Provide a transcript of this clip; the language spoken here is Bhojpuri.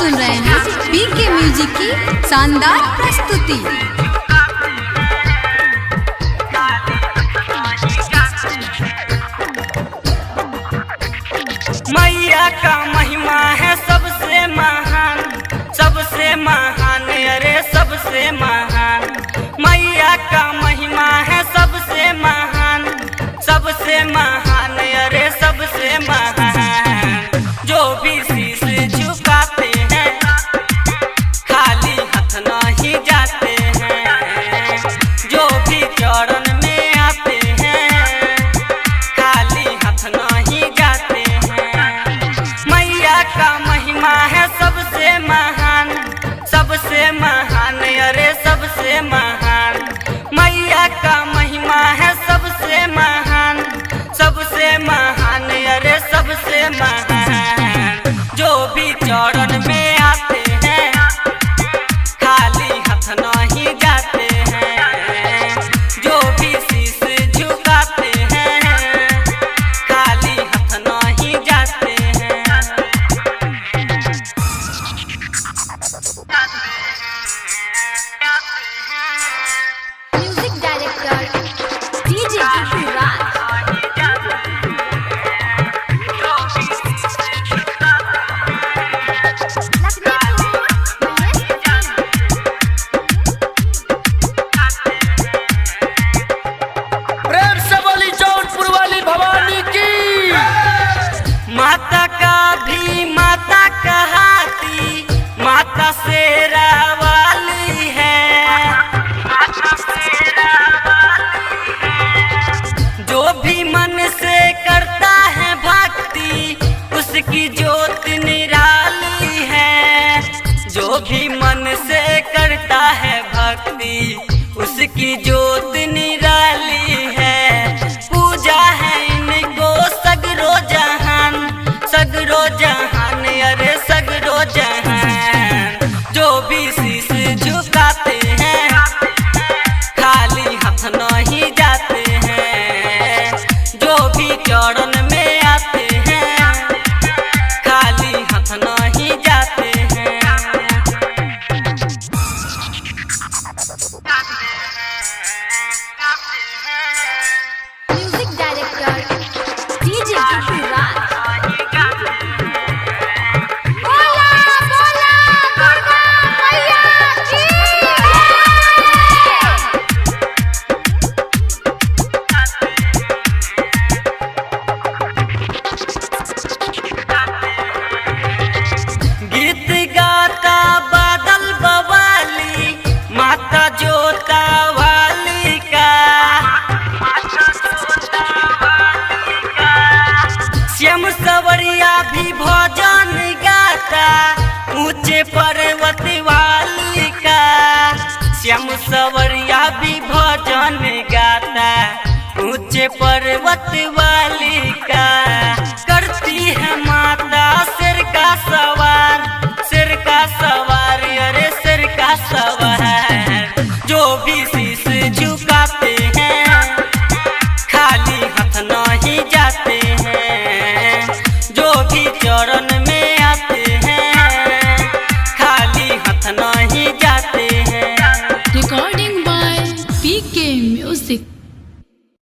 सुन रहे हैं बीके म्यूजिक की शानदार प्रस्तुति। मैया का महिमा है सबसे महान, सबसे महान, अरे सबसे महान। मैया का महिमा है सबसे महान, सबसे महान, अरे सबसे महान। जो भी शीश झुकाते हैं खाली हाथ नहीं जाते हैं, जो भी चरण में आते हैं खाली हाथ नहीं जाते हैं। मैया का महिमा है सबसे महान, सबसे महान, अरे सबसे महान। मैया का महिमा है सबसे महान, सबसे महान, अरे सबसे महान। जो भी चरण में आते हैं खाली हाथ नहीं जाते हैं, जो भी शीश झुकाते हैं खाली हाथ नहीं जाते हैं। म्यूजिक डायरेक्टर डीजे राज। प्रेम से बोली जौनपुर वाली भवानी की। माता का भी माता कहाती, माता शेरा वाली है। जो भी मन से करता है भक्ति उसकी ज्योत निराली है। जो भी मन से करता है भक्ति उसकी ज्योत निराली है। पूजा है इनको सगरो जहान, सगरो जहान, अरे सगरो जहान। जो भी शीश झुकाते हैं खाली हाथ नहीं जाते हैं, जो भी चरण में आते हैं खाली हाथ नहीं जाते हैं। म्यूजिक डायरेक्टर डीजे राज। बोला बोला दुर्गा मैया की। गीत गाता बादल बवाली, माता जोता वाली का। श्याम सवरिया भी भजन गाता ऊंचे पर्वत वाली का। श्याम सवरिया भी भजन गाता ऊंचे पर्वत